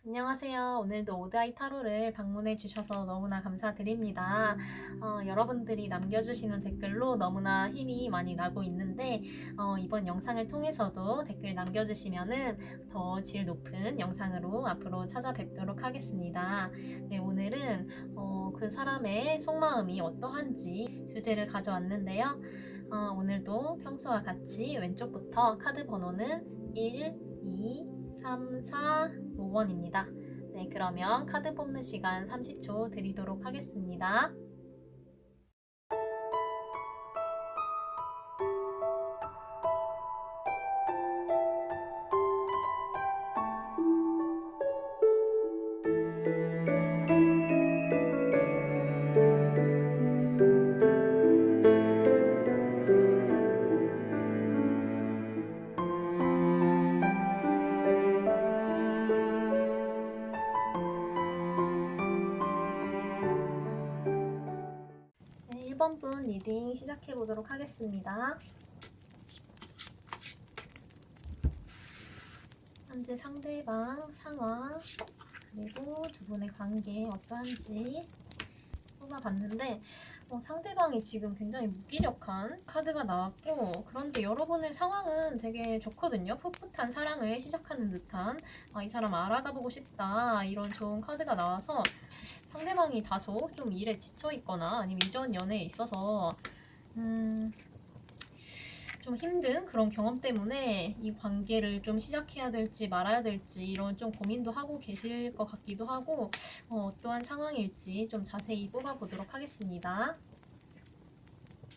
안녕하세요. 오늘도 오드아이 타로를 방문해 주셔서 너무나 감사드립니다. 여러분들이 남겨주시는 댓글로 너무나 힘이 많이 나고 있는데 이번 영상을 통해서도 댓글 남겨주시면은 더 질 높은 영상으로 앞으로 찾아뵙도록 하겠습니다. 네, 오늘은 그 사람의 속마음이 어떠한지 주제를 가져왔는데요. 오늘도 평소와 같이 왼쪽부터 카드 번호는 1, 2, 3, 4, 5번입니다. 네, 그러면 카드 뽑는 시간 30초 드리도록 하겠습니다. 네, 1번 분 리딩 시작해 보도록 하겠습니다. 현재 상대방 상황 그리고 두 분의 관계 어떠한지 뽑아봤는데 상대방이 지금 굉장히 무기력한 카드가 나왔고, 그런데 여러분의 상황은 되게 좋거든요. 풋풋한 사랑을 시작하는 듯한 이 사람 알아가보고 싶다 이런 좋은 카드가 나와서 상대방이 다소 좀 일에 지쳐있거나 아니면 이전 연애에 있어서 좀 힘든 그런 경험 때문에 이 관계를 좀 시작해야 될지 말아야 될지 이런 좀 고민도 하고 계실 것 같기도 하고, 어떠한 상황일지 좀 자세히 뽑아보도록 하겠습니다.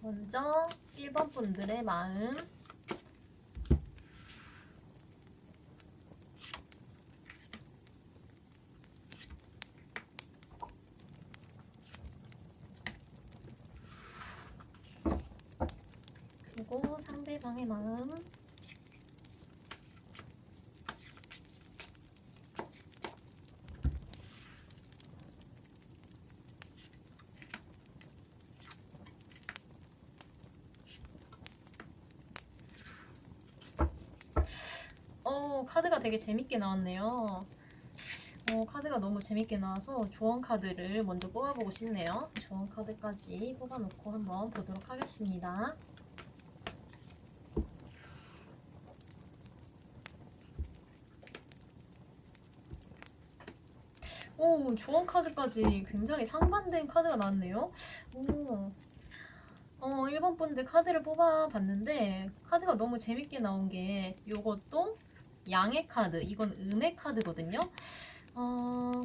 먼저 1번 분들의 마음, 그리고 상대방의 마음, 카드가 되게 재밌게 나왔네요. 카드가 너무 재밌게 나와서 조언 카드를 먼저 뽑아보고 싶네요. 조언 카드까지 뽑아놓고 한번 보도록 하겠습니다. 오, 조언 카드까지 굉장히 상반된 카드가 나왔네요. 오, 1번 분들 카드를 뽑아봤는데 카드가 너무 재밌게 나온 게 요것도 양의 카드, 이건 음의 카드거든요.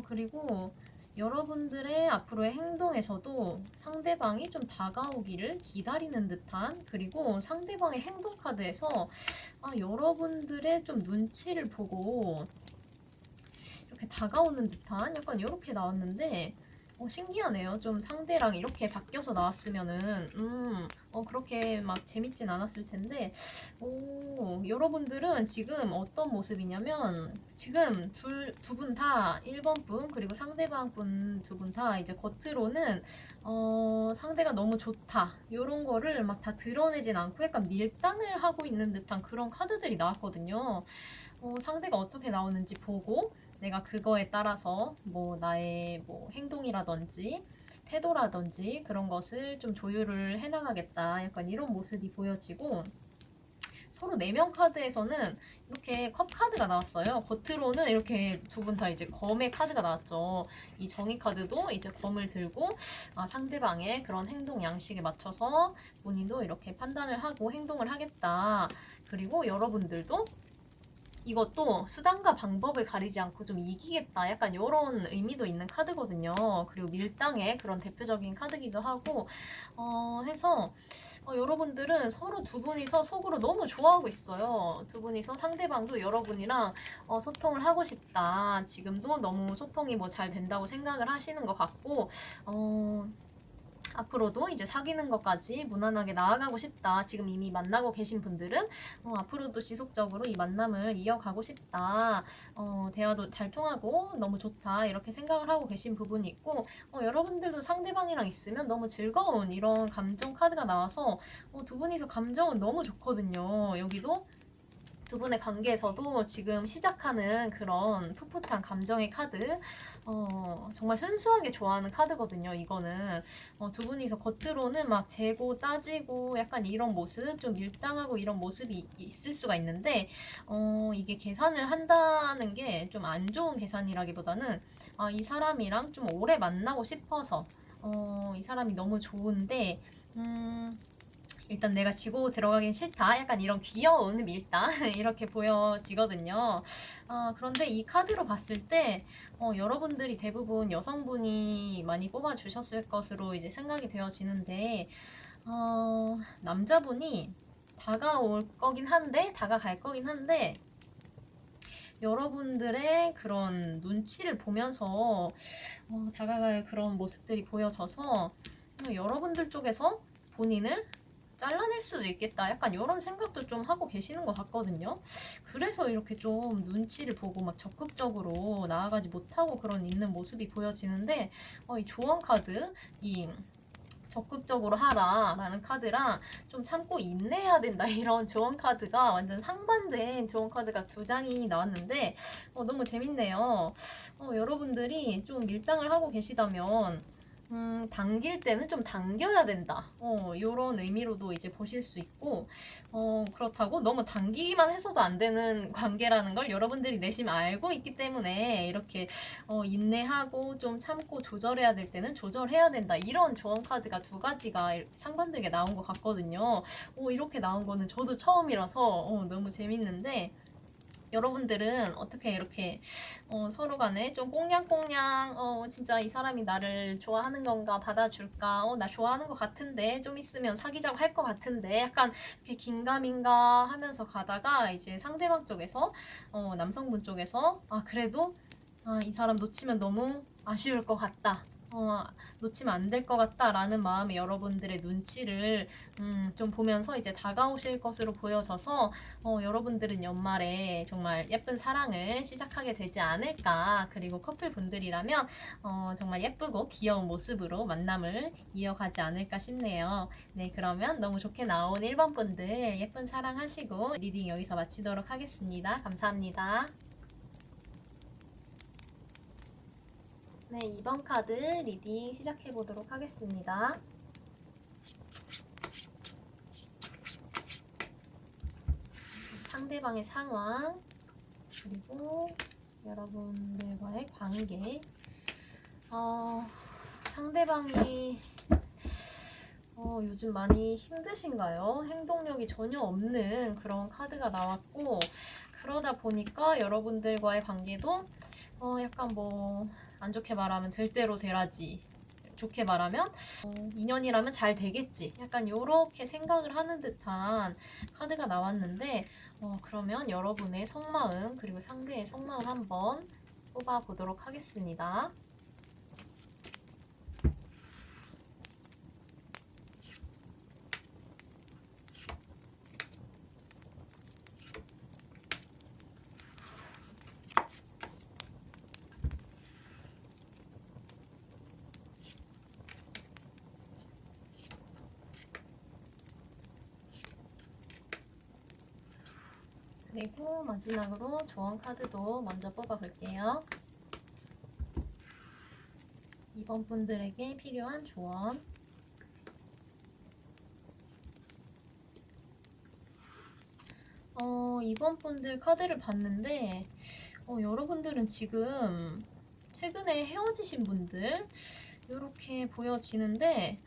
그리고 여러분들의 앞으로의 행동에서도 상대방이 좀 다가오기를 기다리는 듯한, 그리고 상대방의 행동 카드에서 여러분들의 좀 눈치를 보고 이렇게 다가오는 듯한 약간 이렇게 나왔는데 신기하네요. 좀 상대랑 이렇게 바뀌어서 나왔으면은 그렇게 막 재밌진 않았을 텐데, 여러분들은 지금 어떤 모습이냐면 지금 두 분 다 1번 분 그리고 상대방 분 두 분 다 이제 겉으로는 상대가 너무 좋다 이런 거를 막 다 드러내진 않고 약간 밀당을 하고 있는 듯한 그런 카드들이 나왔거든요. 상대가 어떻게 나오는지 보고 내가 그거에 따라서 뭐 나의 뭐 행동이라든지 태도라든지 그런 것을 좀 조율을 해나가겠다 약간 이런 모습이 보여지고, 서로 4명 카드에서는 이렇게 컵 카드가 나왔어요. 겉으로는 이렇게 두 분 다 이제 검의 카드가 나왔죠. 이 정의 카드도 이제 검을 들고 상대방의 그런 행동 양식에 맞춰서 본인도 이렇게 판단을 하고 행동을 하겠다. 그리고 여러분들도 이것도 수단과 방법을 가리지 않고 좀 이기겠다 약간 이런 의미도 있는 카드거든요. 그리고 밀당의 그런 대표적인 카드기도 하고 해서 여러분들은 서로 두 분이서 속으로 너무 좋아하고 있어요. 두 분이서 상대방도 여러분이랑 소통을 하고 싶다, 지금도 너무 소통이 뭐 잘 된다고 생각을 하시는 것 같고, 앞으로도 이제 사귀는 것까지 무난하게 나아가고 싶다. 지금 이미 만나고 계신 분들은 앞으로도 지속적으로 이 만남을 이어가고 싶다. 대화도 잘 통하고 너무 좋다. 이렇게 생각을 하고 계신 부분이 있고, 여러분들도 상대방이랑 있으면 너무 즐거운 이런 감정 카드가 나와서 두 분이서 감정은 너무 좋거든요. 여기도 두 분의 관계에서도 지금 시작하는 그런 풋풋한 감정의 카드, 정말 순수하게 좋아하는 카드거든요. 이거는 두 분이서 겉으로는 막 재고 따지고 약간 이런 모습, 좀 밀당하고 이런 모습이 있을 수가 있는데, 이게 계산을 한다는 게 좀 안 좋은 계산이라기보다는 이 사람이랑 좀 오래 만나고 싶어서 이 사람이 너무 좋은데 일단 내가 지고 들어가긴 싫다. 약간 이런 귀여운 밀당 이렇게 보여지거든요. 그런데 이 카드로 봤을 때 여러분들이 대부분 여성분이 많이 뽑아주셨을 것으로 이제 생각이 되어지는데 남자분이 다가올 거긴 한데 다가갈 거긴 한데 여러분들의 그런 눈치를 보면서 다가갈 그런 모습들이 보여져서 여러분들 쪽에서 본인을 잘라낼 수도 있겠다. 약간 이런 생각도 좀 하고 계시는 것 같거든요. 그래서 이렇게 좀 눈치를 보고 막 적극적으로 나아가지 못하고 그런 있는 모습이 보여지는데 이 조언 카드, 이 적극적으로 하라 라는 카드랑 좀 참고 인내해야 된다 이런 조언 카드가 완전 상반된 조언 카드가 두 장이 나왔는데 너무 재밌네요. 여러분들이 좀 밀당을 하고 계시다면 당길 때는 좀 당겨야 된다. 요런 의미로도 이제 보실 수 있고, 그렇다고 너무 당기기만 해서도 안 되는 관계라는 걸 여러분들이 내심 알고 있기 때문에 이렇게 인내하고 좀 참고 조절해야 될 때는 조절해야 된다. 이런 조언 카드가 두 가지가 상반되게 나온 것 같거든요. 이렇게 나온 거는 저도 처음이라서 너무 재밌는데, 여러분들은 어떻게 이렇게 서로 간에 좀 꽁냥꽁냥 진짜 이 사람이 나를 좋아하는 건가 받아줄까 나 좋아하는 것 같은데 좀 있으면 사귀자고 할 것 같은데 약간 이렇게 긴가민가 하면서 가다가 이제 상대방 쪽에서 남성분 쪽에서 그래도 이 사람 놓치면 너무 아쉬울 것 같다. 놓치면 안 될 것 같다라는 마음에 여러분들의 눈치를 좀 보면서 이제 다가오실 것으로 보여져서 여러분들은 연말에 정말 예쁜 사랑을 시작하게 되지 않을까. 그리고 커플분들이라면 정말 예쁘고 귀여운 모습으로 만남을 이어가지 않을까 싶네요. 네, 그러면 너무 좋게 나온 1번 분들 예쁜 사랑 하시고 리딩 여기서 마치도록 하겠습니다. 감사합니다. 네, 2번 카드 리딩 시작해 보도록 하겠습니다. 상대방의 상황, 그리고 여러분들과의 관계. 상대방이 요즘 많이 힘드신가요? 행동력이 전혀 없는 그런 카드가 나왔고, 그러다 보니까 여러분들과의 관계도 약간 뭐 안 좋게 말하면 될 대로 되라지, 좋게 말하면 인연이라면 잘 되겠지, 약간 요렇게 생각을 하는 듯한 카드가 나왔는데 그러면 여러분의 속마음 그리고 상대의 속마음 한번 뽑아 보도록 하겠습니다. 그리고 마지막으로 조언 카드도 먼저 뽑아 볼게요. 2번 분들에게 필요한 조언. 이번 분들 카드를 봤는데 여러분들은 지금 최근에 헤어지신 분들 이렇게 보여지는데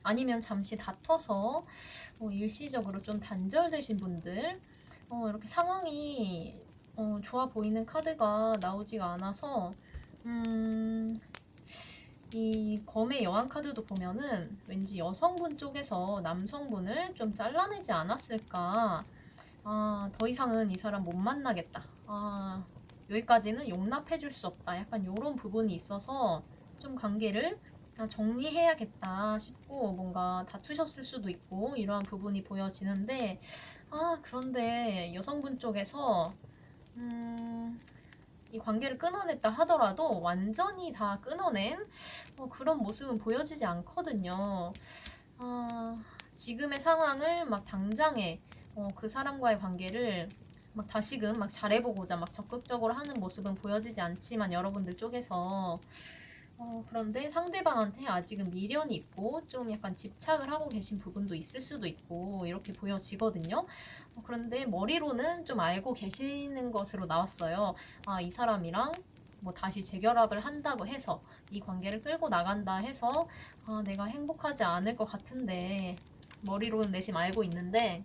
아니면 잠시 다퉈서 일시적으로 좀 단절되신 분들 이렇게 상황이 좋아 보이는 카드가 나오지가 않아서 이 검의 여왕 카드도 보면은 왠지 여성분 쪽에서 남성분을 좀 잘라내지 않았을까. 더 이상은 이 사람 못 만나겠다. 여기까지는 용납해줄 수 없다. 약간 이런 부분이 있어서 좀 관계를 정리해야겠다 싶고 뭔가 다투셨을 수도 있고 이러한 부분이 보여지는데 그런데 여성분 쪽에서 이 관계를 끊어냈다 하더라도 완전히 다 끊어낸 그런 모습은 보여지지 않거든요. 지금의 상황을 막 당장에 그 사람과의 관계를 막 다시금 막 잘해보고자 막 적극적으로 하는 모습은 보여지지 않지만 여러분들 쪽에서 그런데 상대방한테 아직은 미련이 있고 좀 약간 집착을 하고 계신 부분도 있을 수도 있고 이렇게 보여지거든요. 그런데 머리로는 좀 알고 계시는 것으로 나왔어요. 이 사람이랑 뭐 다시 재결합을 한다고 해서 이 관계를 끌고 나간다 해서 내가 행복하지 않을 것 같은데 머리로는 내심 알고 있는데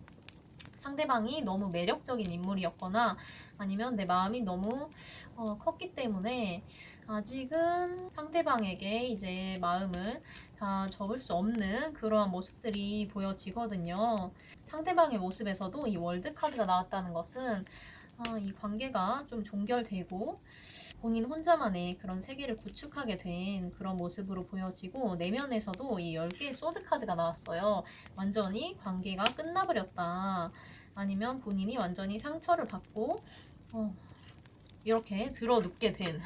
상대방이 너무 매력적인 인물이었거나 아니면 내 마음이 너무 컸기 때문에 아직은 상대방에게 이제 마음을 다 접을 수 없는 그러한 모습들이 보여지거든요. 상대방의 모습에서도 이 월드 카드가 나왔다는 것은 이 관계가 좀 종결되고 본인 혼자만의 그런 세계를 구축하게 된 그런 모습으로 보여지고 내면에서도 이 10개의 소드 카드가 나왔어요. 완전히 관계가 끝나버렸다. 아니면 본인이 완전히 상처를 받고 이렇게 들어 눕게 된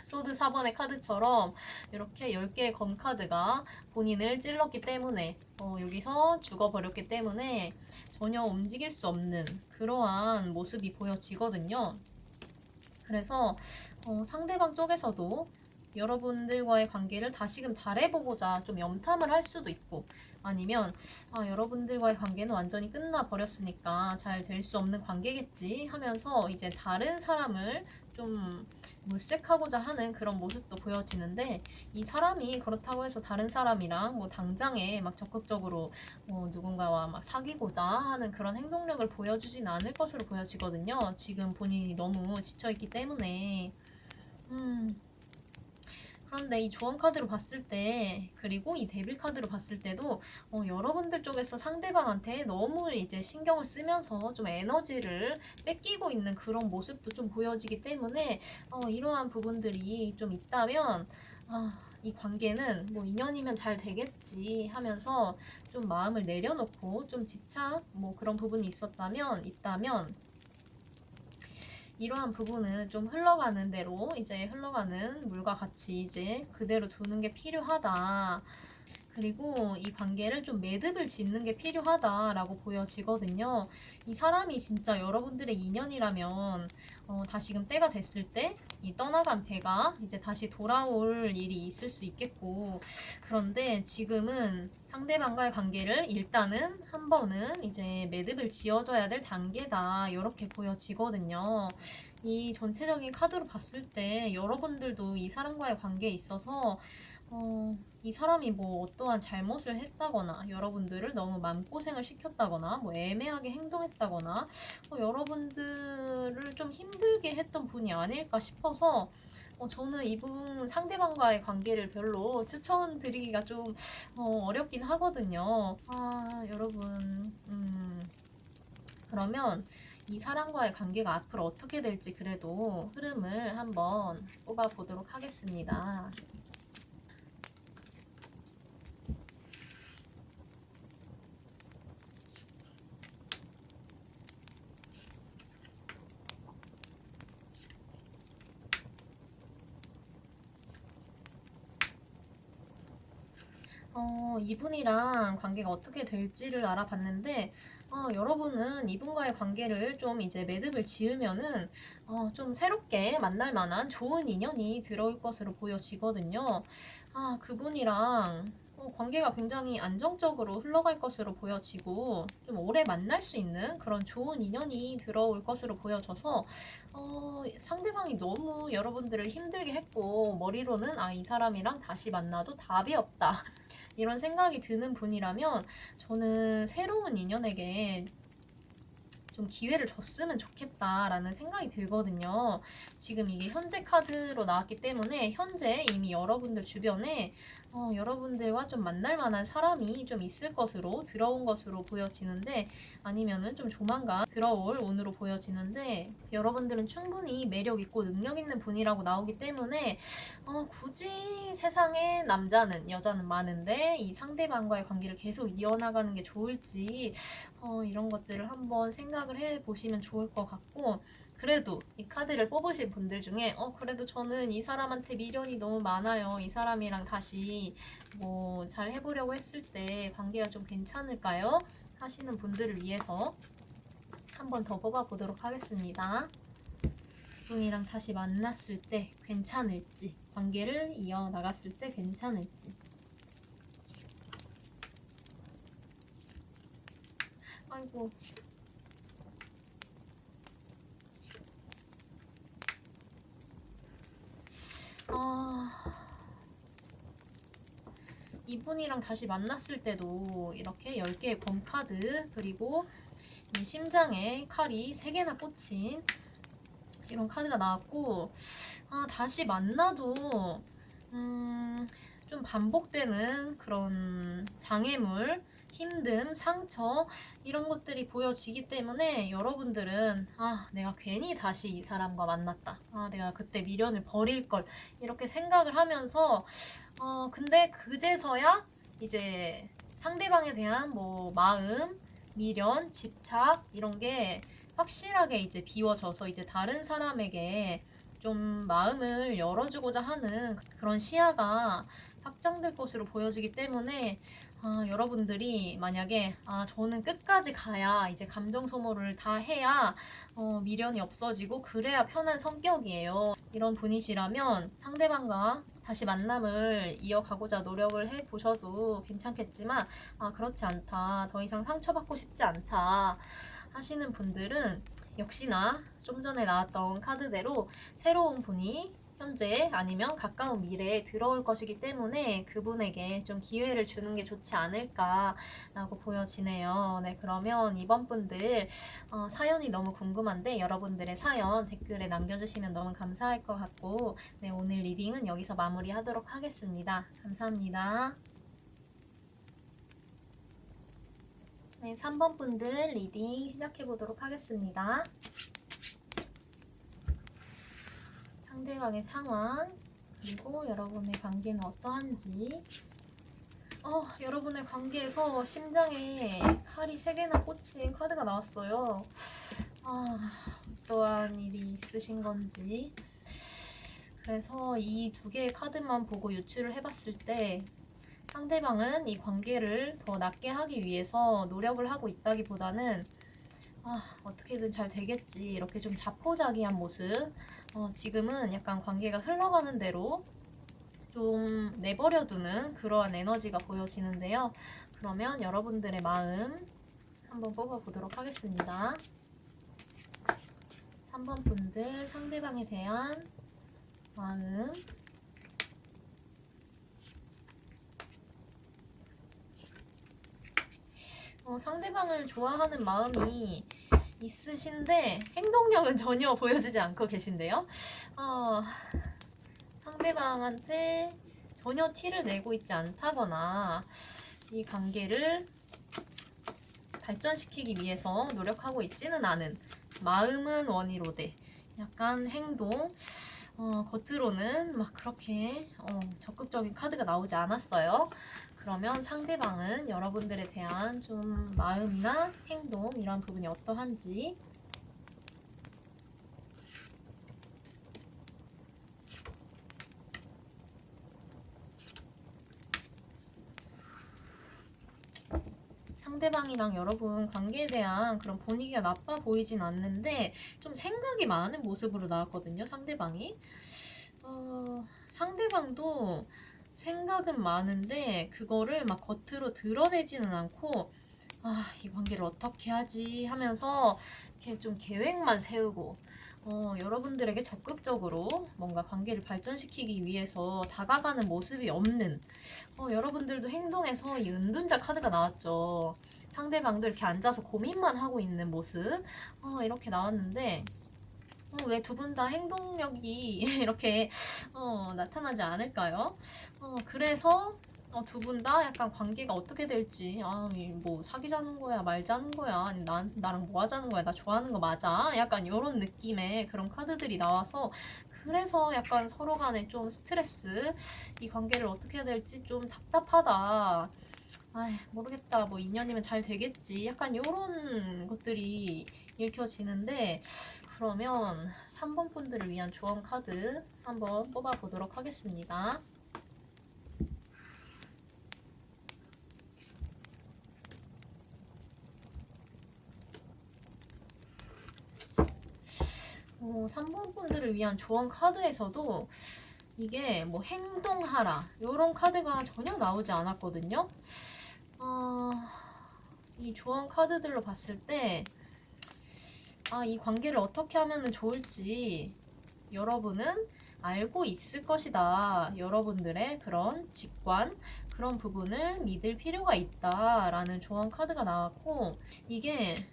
소드 4번의 카드처럼 이렇게 10개의 검 카드가 본인을 찔렀기 때문에 여기서 죽어버렸기 때문에 전혀 움직일 수 없는 그러한 모습이 보여지거든요. 그래서 상대방 쪽에서도 여러분들과의 관계를 다시금 잘해보고자 좀 염탐을 할 수도 있고 아니면 여러분들과의 관계는 완전히 끝나버렸으니까 잘 될 수 없는 관계겠지 하면서 이제 다른 사람을 좀 물색하고자 하는 그런 모습도 보여지는데 이 사람이 그렇다고 해서 다른 사람이랑 뭐 당장에 막 적극적으로 누군가와 막 사귀고자 하는 그런 행동력을 보여주진 않을 것으로 보여지거든요. 지금 본인이 너무 지쳐있기 때문에 그런데 이 조언 카드로 봤을 때 그리고 이 데빌 카드로 봤을 때도 여러분들 쪽에서 상대방한테 너무 이제 신경을 쓰면서 좀 에너지를 뺏기고 있는 그런 모습도 좀 보여지기 때문에 이러한 부분들이 좀 있다면 이 관계는 뭐 인연이면 잘 되겠지 하면서 좀 마음을 내려놓고 좀 집착 뭐 그런 부분이 있다면 이러한 부분은 좀 흘러가는 대로 이제 흘러가는 물과 같이 이제 그대로 두는 게 필요하다. 그리고 이 관계를 좀 매듭을 짓는 게 필요하다라고 보여지거든요. 이 사람이 진짜 여러분들의 인연이라면 다시금 때가 됐을 때 이 떠나간 배가 이제 다시 돌아올 일이 있을 수 있겠고 그런데 지금은 상대방과의 관계를 일단은 한 번은 이제 매듭을 지어줘야 될 단계다 이렇게 보여지거든요. 이 전체적인 카드로 봤을 때 여러분들도 이 사람과의 관계에 있어서 이 사람이 뭐 어떠한 잘못을 했다거나 여러분들을 너무 마음고생을 시켰다거나 뭐 애매하게 행동했다거나 여러분들을 좀 힘들게 했던 분이 아닐까 싶어서 저는 이분 상대방과의 관계를 별로 추천드리기가 좀 어렵긴 하거든요. 여러분 그러면 이 사람과의 관계가 앞으로 어떻게 될지 그래도 흐름을 한번 뽑아보도록 하겠습니다. 이분이랑 관계가 어떻게 될지를 알아봤는데, 여러분은 이분과의 관계를 좀 이제 매듭을 지으면은, 좀 새롭게 만날 만한 좋은 인연이 들어올 것으로 보여지거든요. 그분이랑 관계가 굉장히 안정적으로 흘러갈 것으로 보여지고, 좀 오래 만날 수 있는 그런 좋은 인연이 들어올 것으로 보여져서, 상대방이 너무 여러분들을 힘들게 했고, 머리로는 이 사람이랑 다시 만나도 답이 없다. 이런 생각이 드는 분이라면 저는 새로운 인연에게 좀 기회를 줬으면 좋겠다라는 생각이 들거든요. 지금 이게 현재 카드로 나왔기 때문에 현재 이미 여러분들 주변에 여러분들과 좀 만날 만한 사람이 좀 있을 것으로 들어온 것으로 보여지는데 아니면은 좀 조만간 들어올 운으로 보여지는데 여러분들은 충분히 매력 있고 능력 있는 분이라고 나오기 때문에 굳이 세상에 남자는 여자는 많은데 이 상대방과의 관계를 계속 이어나가는 게 좋을지 이런 것들을 한번 생각을 해보시면 좋을 것 같고 그래도 이 카드를 뽑으신 분들 중에 그래도 저는 이 사람한테 미련이 너무 많아요. 이 사람이랑 다시 뭐 잘 해보려고 했을 때 관계가 좀 괜찮을까요? 하시는 분들을 위해서 한 번 더 뽑아보도록 하겠습니다. 분이랑 다시 만났을 때 괜찮을지, 관계를 이어나갔을 때 괜찮을지. 아이고. 이분이랑 다시 만났을 때도 이렇게 10개의 검 카드, 그리고 이 심장에 칼이 3개나 꽂힌 이런 카드가 나왔고, 다시 만나도 좀 반복되는 그런 장애물, 힘듦, 상처 이런 것들이 보여지기 때문에 여러분들은 내가 괜히 다시 이 사람과 만났다. 내가 그때 미련을 버릴 걸. 이렇게 생각을 하면서 근데 그제서야 이제 상대방에 대한 뭐 마음, 미련, 집착 이런 게 확실하게 이제 비워져서 이제 다른 사람에게 좀 마음을 열어주고자 하는 그런 시야가 확장될 것으로 보여지기 때문에 여러분들이 만약에 저는 끝까지 가야 이제 감정 소모를 다 해야 미련이 없어지고 그래야 편한 성격이에요. 이런 분이시라면 상대방과 다시 만남을 이어가고자 노력을 해보셔도 괜찮겠지만 그렇지 않다. 더 이상 상처받고 싶지 않다. 하시는 분들은 역시나 좀 전에 나왔던 카드대로 새로운 분이 현재 아니면 가까운 미래에 들어올 것이기 때문에 그분에게 좀 기회를 주는 게 좋지 않을까라고 보여지네요. 네, 그러면 이번 분들 사연이 너무 궁금한데 여러분들의 사연 댓글에 남겨주시면 너무 감사할 것 같고, 네, 오늘 리딩은 여기서 마무리하도록 하겠습니다. 감사합니다. 네, 3번 분들 리딩 시작해 보도록 하겠습니다. 상대방의 상황, 그리고 여러분의 관계는 어떠한지. 여러분의 관계에서 심장에 칼이 3개나 꽂힌 카드가 나왔어요. 어떠한 일이 있으신 건지. 그래서 이 2개의 카드만 보고 유추를 해봤을 때 상대방은 이 관계를 더 낫게 하기 위해서 노력을 하고 있다기보다는 어떻게든 잘 되겠지 이렇게 좀 자포자기한 모습, 지금은 약간 관계가 흘러가는 대로 좀 내버려두는 그러한 에너지가 보여지는데요. 그러면 여러분들의 마음 한번 뽑아보도록 하겠습니다. 3번 분들 상대방에 대한 마음. 상대방을 좋아하는 마음이 있으신데 행동력은 전혀 보여주지 않고 계신데요. 상대방한테 전혀 티를 내고 있지 않다거나 이 관계를 발전시키기 위해서 노력하고 있지는 않은, 마음은 원이로되 약간 행동, 겉으로는 막 그렇게 적극적인 카드가 나오지 않았어요. 그러면 상대방은 여러분들에 대한 좀 마음이나 행동 이런 부분이 어떠한지. 상대방이랑 여러분 관계에 대한 그런 분위기가 나빠 보이진 않는데 좀 생각이 많은 모습으로 나왔거든요. 상대방이 상대방도 생각은 많은데 그거를 막 겉으로 드러내지는 않고 이 관계를 어떻게 하지 하면서 이렇게 좀 계획만 세우고 여러분들에게 적극적으로 뭔가 관계를 발전시키기 위해서 다가가는 모습이 없는, 여러분들도 행동에서 이 은둔자 카드가 나왔죠. 상대방도 이렇게 앉아서 고민만 하고 있는 모습 이렇게 나왔는데 왜 두 분 다 행동력이 이렇게 나타나지 않을까요? 그래서 두 분 다 약간 관계가 어떻게 될지, 뭐 사귀자는 거야 말자는 거야 아니 나랑 뭐 하자는 거야 나 좋아하는 거 맞아 약간 이런 느낌의 그런 카드들이 나와서 그래서 약간 서로 간에 좀 스트레스, 이 관계를 어떻게 해야 될지 좀 답답하다, 모르겠다, 뭐 인연이면 잘 되겠지 약간 이런 것들이 읽혀지는데, 그러면 3번 분들을 위한 조언 카드 한번 뽑아보도록 하겠습니다. 3번 분들을 위한 조언 카드에서도 이게 뭐 행동하라 이런 카드가 전혀 나오지 않았거든요. 이 조언 카드들로 봤을 때 이 관계를 어떻게 하면 좋을지 여러분은 알고 있을 것이다. 여러분들의 그런 직관, 그런 부분을 믿을 필요가 있다라는 조언 카드가 나왔고, 이게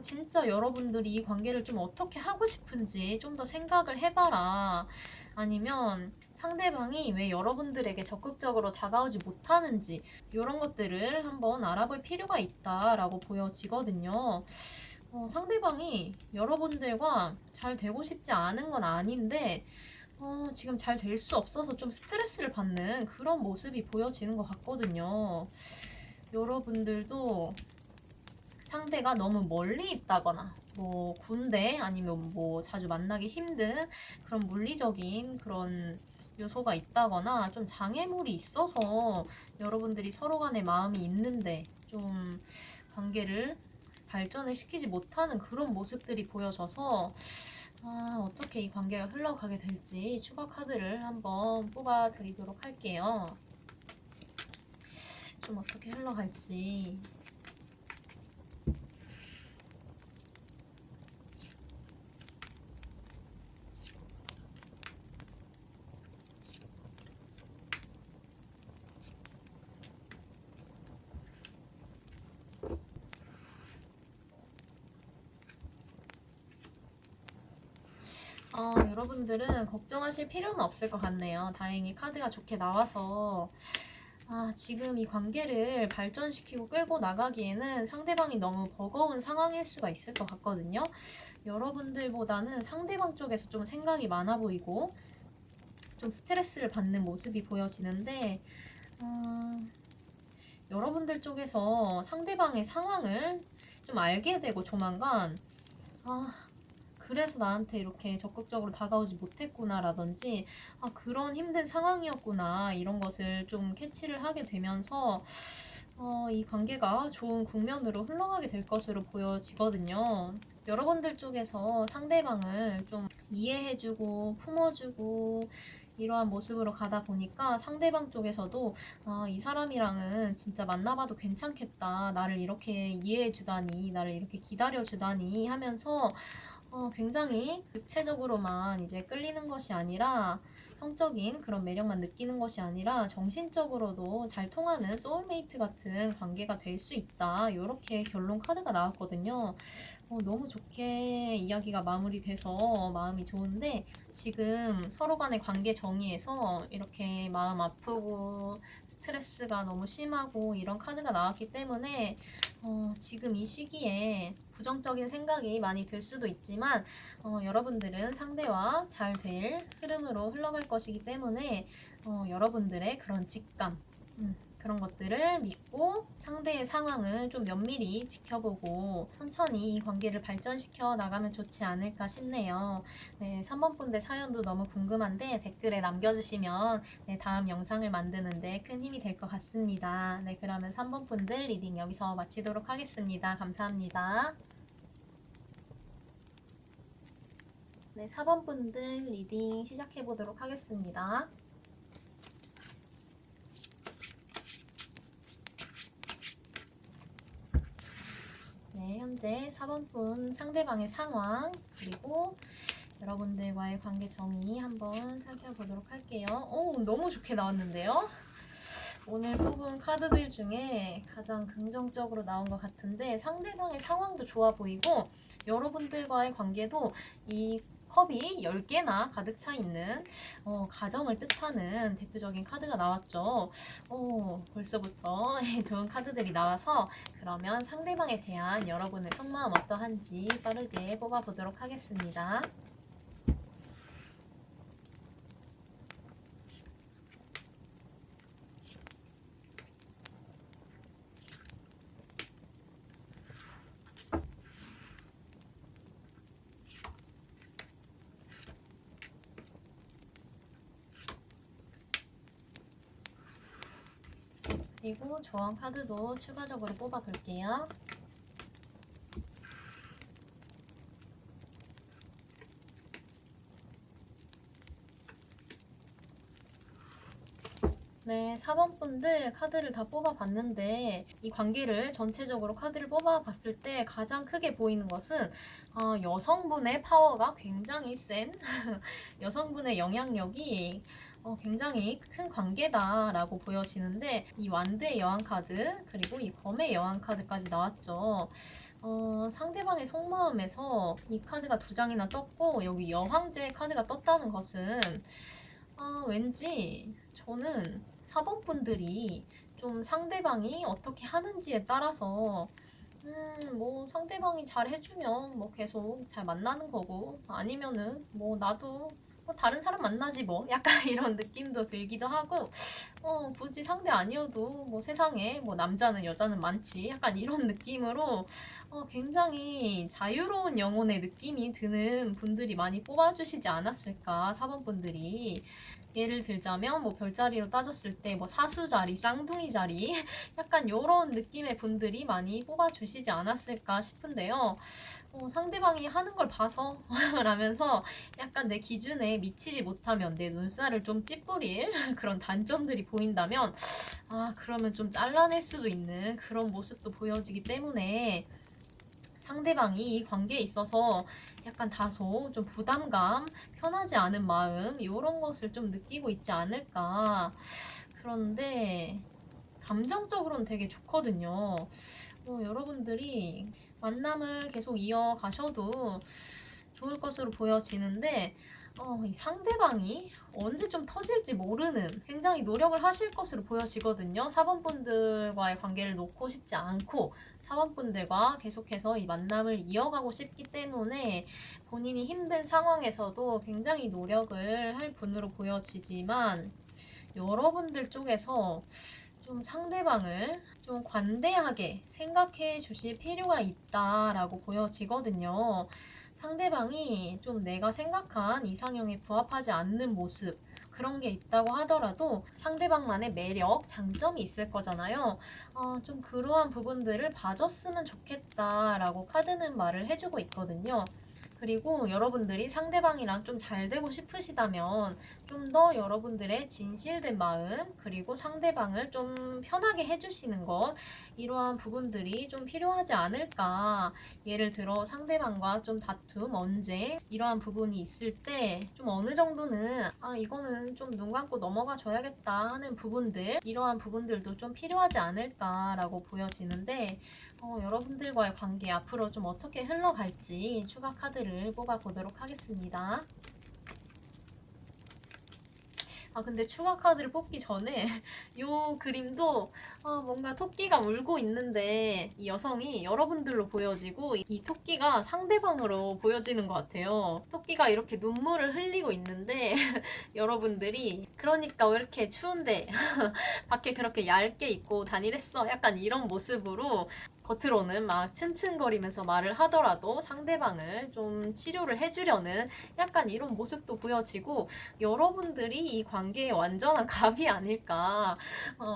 진짜 여러분들이 이 관계를 좀 어떻게 하고 싶은지 좀 더 생각을 해봐라. 아니면 상대방이 왜 여러분들에게 적극적으로 다가오지 못하는지 이런 것들을 한번 알아볼 필요가 있다라고 보여지거든요. 상대방이 여러분들과 잘 되고 싶지 않은 건 아닌데 지금 잘 될 수 없어서 좀 스트레스를 받는 그런 모습이 보여지는 것 같거든요. 여러분들도 상대가 너무 멀리 있다거나 뭐 군대 아니면 뭐 자주 만나기 힘든 그런 물리적인 그런 요소가 있다거나 좀 장애물이 있어서 여러분들이 서로 간에 마음이 있는데 좀 관계를 발전을 시키지 못하는 그런 모습들이 보여져서 어떻게 이 관계가 흘러가게 될지 추가 카드를 한번 뽑아 드리도록 할게요. 좀 어떻게 흘러갈지. 여러분들은 걱정하실 필요는 없을 것 같네요. 다행히 카드가 좋게 나와서 지금 이 관계를 발전시키고 끌고 나가기에는 상대방이 너무 버거운 상황일 수가 있을 것 같거든요. 여러분들보다는 상대방 쪽에서 좀 생각이 많아 보이고 좀 스트레스를 받는 모습이 보여지는데 여러분들 쪽에서 상대방의 상황을 좀 알게 되고 조만간 그래서 나한테 이렇게 적극적으로 다가오지 못했구나 라든지 그런 힘든 상황이었구나 이런 것을 좀 캐치를 하게 되면서 이 관계가 좋은 국면으로 흘러가게 될 것으로 보여지거든요. 여러분들 쪽에서 상대방을 좀 이해해주고 품어주고 이러한 모습으로 가다 보니까 상대방 쪽에서도 이 사람이랑은 진짜 만나봐도 괜찮겠다. 나를 이렇게 이해해주다니, 나를 이렇게 기다려주다니 하면서 굉장히 육체적으로만 이제 끌리는 것이 아니라 성적인 그런 매력만 느끼는 것이 아니라 정신적으로도 잘 통하는 소울메이트 같은 관계가 될 수 있다. 이렇게 결론 카드가 나왔거든요. 너무 좋게 이야기가 마무리돼서 마음이 좋은데 지금 서로 간의 관계 정의에서 이렇게 마음 아프고 스트레스가 너무 심하고 이런 카드가 나왔기 때문에 지금 이 시기에 부정적인 생각이 많이 들 수도 있지만 여러분들은 상대와 잘 될 흐름으로 흘러갈 것이기 때문에 여러분들의 그런 직감 그런 것들을 믿고 상대의 상황을 좀 면밀히 지켜보고 천천히 이 관계를 발전시켜 나가면 좋지 않을까 싶네요. 네, 3번 분들 사연도 너무 궁금한데 댓글에 남겨주시면 다음 영상을 만드는데 큰 힘이 될 것 같습니다. 네, 그러면 3번 분들 리딩 여기서 마치도록 하겠습니다. 감사합니다. 네, 4번 분들 리딩 시작해 보도록 하겠습니다. 네, 현재 4번 분 상대방의 상황 그리고 여러분들과의 관계 정의 한번 살펴보도록 할게요. 너무 좋게 나왔는데요? 오늘 뽑은 카드들 중에 가장 긍정적으로 나온 것 같은데 상대방의 상황도 좋아 보이고 여러분들과의 관계도 이 컵이 10개나 가득 차 있는 가정을 뜻하는 대표적인 카드가 나왔죠. 벌써부터 좋은 카드들이 나와서 그러면 상대방에 대한 여러분의 속마음 어떠한지 빠르게 뽑아보도록 하겠습니다. 그리고 조언 카드도 추가적으로 뽑아 볼게요. 네, 4번 분들 카드를 다 뽑아봤는데 이 관계를 전체적으로 카드를 뽑아봤을 때 가장 크게 보이는 것은 여성분의 파워가 굉장히 센 여성분의 영향력이 굉장히 큰 관계다라고 보여지는데 이 완드의 여왕 카드 그리고 이 검의 여왕 카드까지 나왔죠. 상대방의 속마음에서 이 카드가 두 장이나 떴고 여기 여황제 카드가 떴다는 것은 왠지 저는 4번 분들이 좀 상대방이 어떻게 하는지에 따라서 뭐 상대방이 잘 해주면 뭐 계속 잘 만나는 거고 아니면은 뭐 나도 뭐 다른 사람 만나지 뭐 약간 이런 느낌도 들기도 하고 굳이 상대 아니어도 뭐 세상에 뭐 남자는 여자는 많지 약간 이런 느낌으로 굉장히 자유로운 영혼의 느낌이 드는 분들이 많이 뽑아주시지 않았을까 4번 분들이 예를 들자면 뭐 별자리로 따졌을 때 뭐 사수 자리, 쌍둥이 자리 약간 요런 느낌의 분들이 많이 뽑아주시지 않았을까 싶은데요. 상대방이 하는 걸 봐서 라면서 약간 내 기준에 미치지 못하면 내 눈살을 좀 찌푸릴 그런 단점들이 보인다면 그러면 좀 잘라낼 수도 있는 그런 모습도 보여지기 때문에 상대방이 이 관계에 있어서 약간 다소 좀 부담감, 편하지 않은 마음 이런 것을 좀 느끼고 있지 않을까. 그런데 감정적으로는 되게 좋거든요. 여러분들이 만남을 계속 이어가셔도 좋을 것으로 보여지는데 이 상대방이 언제 좀 터질지 모르는 굉장히 노력을 하실 것으로 보여지거든요. 4번 분들과의 관계를 놓고 싶지 않고 4번 분들과 계속해서 이 만남을 이어가고 싶기 때문에 본인이 힘든 상황에서도 굉장히 노력을 할 분으로 보여지지만 여러분들 쪽에서 좀 상대방을 좀 관대하게 생각해 주실 필요가 있다라고 보여지거든요. 상대방이 좀 내가 생각한 이상형에 부합하지 않는 모습, 그런 게 있다고 하더라도 상대방만의 매력, 장점이 있을 거잖아요. 좀 그러한 부분들을 봐줬으면 좋겠다라고 카드는 말을 해주고 있거든요. 그리고 여러분들이 상대방이랑 좀 잘 되고 싶으시다면 좀 더 여러분들의 진실된 마음 그리고 상대방을 좀 편하게 해주시는 것 이러한 부분들이 좀 필요하지 않을까. 예를 들어 상대방과 좀 다툼, 언쟁 이러한 부분이 있을 때 좀 어느 정도는 이거는 좀 눈 감고 넘어가 줘야겠다 하는 부분들 이러한 부분들도 좀 필요하지 않을까라고 보여지는데 여러분들과의 관계 앞으로 좀 어떻게 흘러갈지 추가 카드를 뽑아보도록 하겠습니다. 근데 추가 카드를 뽑기 전에 요 그림도 뭔가 토끼가 울고 있는데 이 여성이 여러분들로 보여지고 이 토끼가 상대방으로 보여지는 것 같아요. 토끼가 이렇게 눈물을 흘리고 있는데 여러분들이 그러니까 왜 이렇게 추운데 밖에 그렇게 얇게 입고 다니랬어? 약간 이런 모습으로 겉으로는 막 츤츤거리면서 말을 하더라도 상대방을 좀 치료를 해주려는 약간 이런 모습도 보여지고 여러분들이 이 관계의 완전한 갑이 아닐까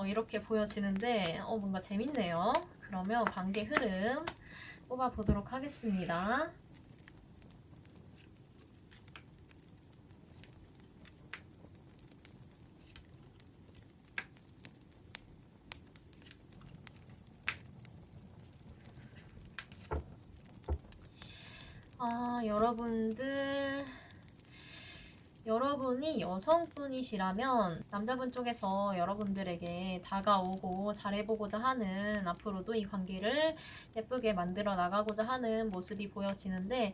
이렇게 보여지는데 뭔가 재밌네요. 그러면 관계 흐름 뽑아보도록 하겠습니다. 여러분이 여성분이시라면 남자분 쪽에서 여러분들에게 다가오고 잘해보고자 하는 앞으로도 이 관계를 예쁘게 만들어 나가고자 하는 모습이 보여지는데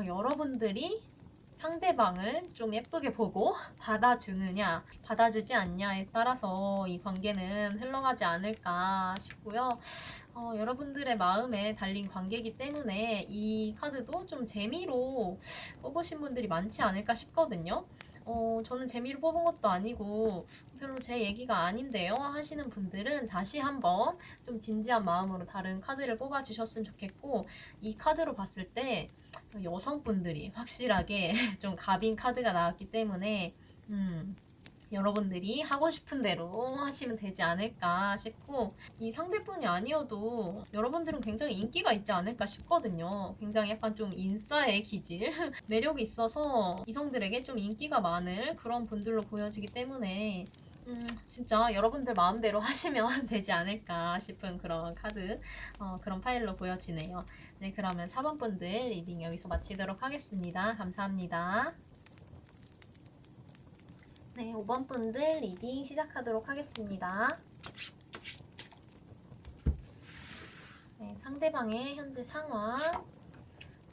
여러분들이 상대방을 좀 예쁘게 보고 받아주느냐, 받아주지 않냐에 따라서 이 관계는 흘러가지 않을까 싶고요. 여러분들의 마음에 달린 관계이기 때문에 이 카드도 좀 재미로 뽑으신 분들이 많지 않을까 싶거든요. 저는 재미로 뽑은 것도 아니고 별로 제 얘기가 아닌데요 하시는 분들은 다시 한번 좀 진지한 마음으로 다른 카드를 뽑아주셨으면 좋겠고 이 카드로 봤을 때 여성분들이 확실하게 좀 갑인 카드가 나왔기 때문에 여러분들이 하고 싶은 대로 하시면 되지 않을까 싶고 이 상대뿐이 아니어도 여러분들은 굉장히 인기가 있지 않을까 싶거든요. 굉장히 약간 좀 인싸의 기질, 매력이 있어서 이성들에게 좀 인기가 많을 그런 분들로 보여지기 때문에 진짜 여러분들 마음대로 하시면 되지 않을까 싶은 그런 카드, 그런 파일로 보여지네요. 네, 그러면 4번 분들 리딩 여기서 마치도록 하겠습니다. 감사합니다. 네, 5번 분들 리딩 시작하도록 하겠습니다. 네, 상대방의 현재 상황,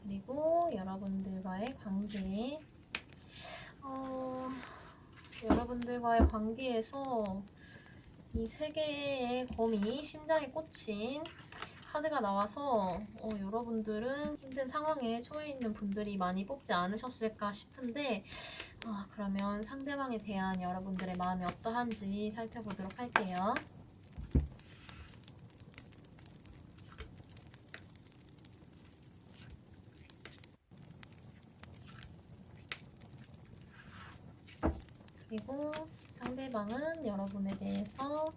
그리고 여러분들과의 관계, 여러분들과의 관계에서 이 세 개의 검이 심장에 꽂힌 카드가 나와서 여러분들은 힘든 상황에 처해 있는 분들이 많이 뽑지 않으셨을까 싶은데, 그러면 상대방에 대한 여러분들의 마음이 어떠한지 살펴보도록 할게요. 그리고 상대방은 여러분에 대해서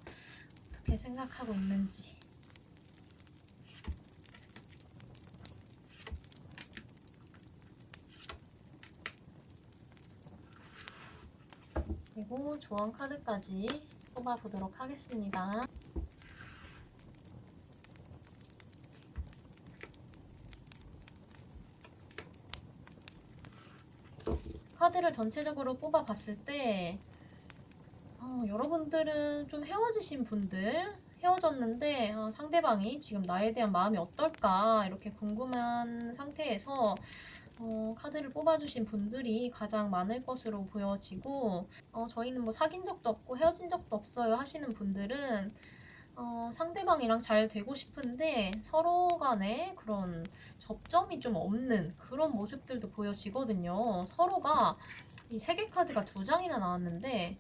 어떻게 생각하고 있는지. 그리고 조언 카드까지 뽑아보도록 하겠습니다. 카드를 전체적으로 뽑아봤을 때 여러분들은 좀 헤어지신 분들, 헤어졌는데 상대방이 지금 나에 대한 마음이 어떨까 이렇게 궁금한 상태에서 카드를 뽑아주신 분들이 가장 많을 것으로 보여지고, 저희는 뭐 사귄 적도 없고 헤어진 적도 없어요 하시는 분들은 상대방이랑 잘 되고 싶은데 서로 간에 그런 접점이 좀 없는 그런 모습들도 보여지거든요. 서로가 이 세 개 카드가 2장이나 나왔는데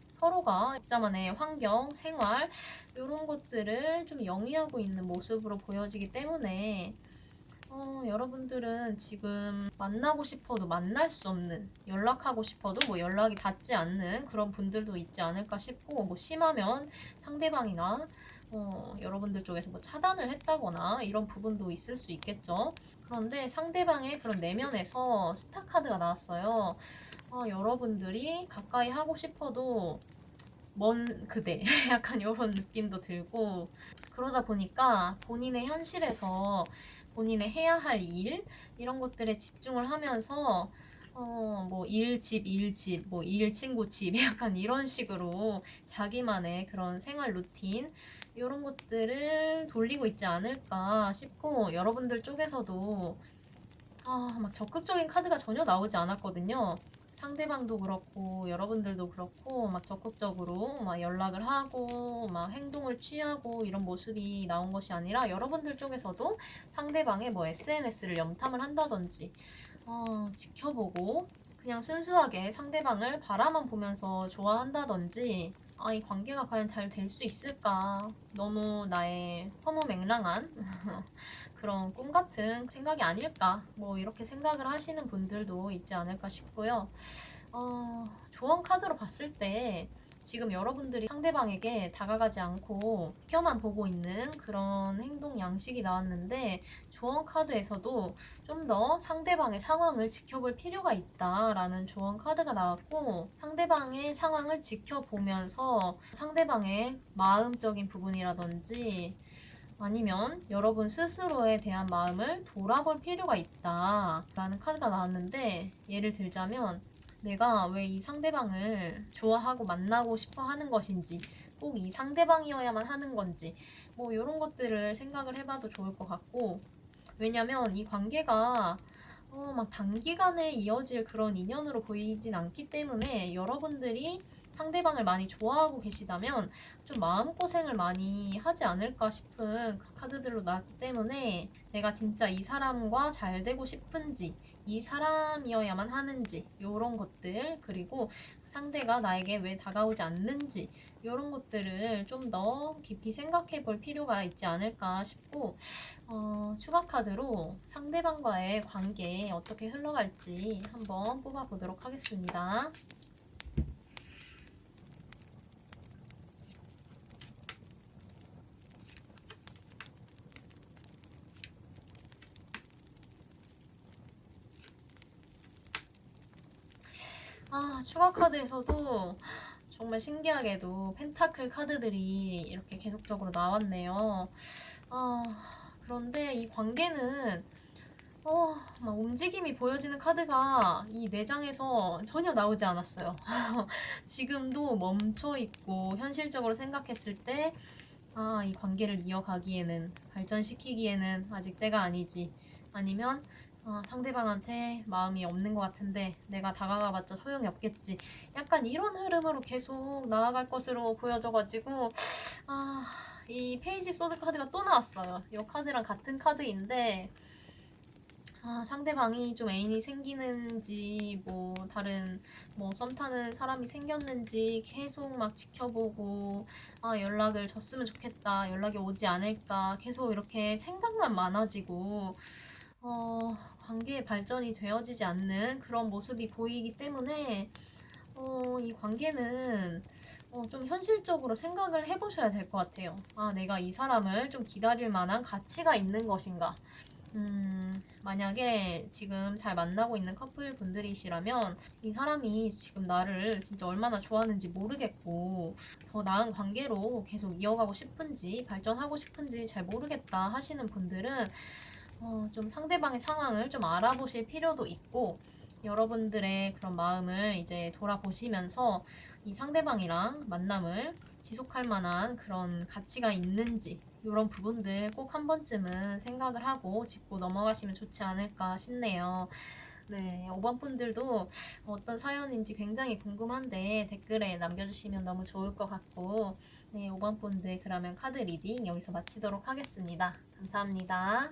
서로가 각자만의 환경, 생활 이런 것들을 좀 영위하고 있는 모습으로 보여지기 때문에 여러분들은 지금 만나고 싶어도 만날 수 없는, 연락하고 싶어도 뭐 연락이 닿지 않는 그런 분들도 있지 않을까 싶고, 뭐 심하면 상대방이나 여러분들 쪽에서 뭐 차단을 했다거나 이런 부분도 있을 수 있겠죠. 그런데 상대방의 그런 내면에서 스타 카드가 나왔어요. 여러분들이 가까이 하고 싶어도 먼 그대 약간 이런 느낌도 들고, 그러다 보니까 본인의 현실에서 본인의 해야 할 일 이런 것들에 집중을 하면서 뭐 일, 집, 일, 집, 뭐 일, 친구, 집 약간 이런 식으로 자기만의 그런 생활 루틴 이런 것들을 돌리고 있지 않을까 싶고, 여러분들 쪽에서도 막 적극적인 카드가 전혀 나오지 않았거든요. 상대방도 그렇고 여러분들도 그렇고 막 적극적으로 막 연락을 하고 막 행동을 취하고 이런 모습이 나온 것이 아니라, 여러분들 쪽에서도 상대방의 뭐 SNS를 염탐을 한다든지 지켜보고 그냥 순수하게 상대방을 바라만 보면서 좋아한다든지, 이 관계가 과연 잘 될 수 있을까, 너무 나의 허무맹랑한 그런 꿈 같은 생각이 아닐까, 뭐 이렇게 생각을 하시는 분들도 있지 않을까 싶고요. 조언 카드로 봤을 때 지금 여러분들이 상대방에게 다가가지 않고 지켜만 보고 있는 그런 행동 양식이 나왔는데, 조언 카드에서도 좀 더 상대방의 상황을 지켜볼 필요가 있다라는 조언 카드가 나왔고, 상대방의 상황을 지켜보면서 상대방의 마음적인 부분이라든지 아니면 여러분 스스로에 대한 마음을 돌아볼 필요가 있다라는 카드가 나왔는데, 예를 들자면 내가 왜 이 상대방을 좋아하고 만나고 싶어 하는 것인지, 꼭 이 상대방이어야만 하는 건지, 뭐 이런 것들을 생각을 해봐도 좋을 것 같고, 왜냐면 이 관계가 막 단기간에 이어질 그런 인연으로 보이진 않기 때문에, 여러분들이 상대방을 많이 좋아하고 계시다면 좀 마음고생을 많이 하지 않을까 싶은 카드들로 나왔기 때문에, 내가 진짜 이 사람과 잘 되고 싶은지, 이 사람이어야만 하는지 이런 것들, 그리고 상대가 나에게 왜 다가오지 않는지 이런 것들을 좀 더 깊이 생각해 볼 필요가 있지 않을까 싶고, 추가 카드로 상대방과의 관계 어떻게 흘러갈지 한번 뽑아보도록 하겠습니다. 추가 카드에서도 정말 신기하게도 펜타클 카드들이 이렇게 계속적으로 나왔네요. 아, 그런데 이 관계는 막 움직임이 보여지는 카드가 이 4장에서 전혀 나오지 않았어요. 지금도 멈춰 있고 현실적으로 생각했을 때 이 관계를 이어가기에는, 발전시키기에는 아직 때가 아니지. 아니면 상대방한테 마음이 없는 것 같은데 내가 다가가봤자 소용이 없겠지. 약간 이런 흐름으로 계속 나아갈 것으로 보여져가지고 이 페이지 소드 카드가 또 나왔어요. 이 카드랑 같은 카드인데 상대방이 좀 애인이 생기는지, 뭐, 다른, 뭐, 썸 타는 사람이 생겼는지 계속 막 지켜보고, 연락을 줬으면 좋겠다, 연락이 오지 않을까, 계속 이렇게 생각만 많아지고, 관계의 발전이 되어지지 않는 그런 모습이 보이기 때문에, 이 관계는 좀 현실적으로 생각을 해보셔야 될 것 같아요. 내가 이 사람을 좀 기다릴 만한 가치가 있는 것인가. 만약에 지금 잘 만나고 있는 커플 분들이시라면 이 사람이 지금 나를 진짜 얼마나 좋아하는지 모르겠고 더 나은 관계로 계속 이어가고 싶은지 발전하고 싶은지 잘 모르겠다 하시는 분들은 좀 상대방의 상황을 좀 알아보실 필요도 있고, 여러분들의 그런 마음을 이제 돌아보시면서 이 상대방이랑 만남을 지속할 만한 그런 가치가 있는지 이런 부분들 꼭 한 번쯤은 생각을 하고 짚고 넘어가시면 좋지 않을까 싶네요. 네, 5번 분들도 어떤 사연인지 굉장히 궁금한데 댓글에 남겨주시면 너무 좋을 것 같고, 네, 5번 분들 그러면 카드 리딩 여기서 마치도록 하겠습니다. 감사합니다.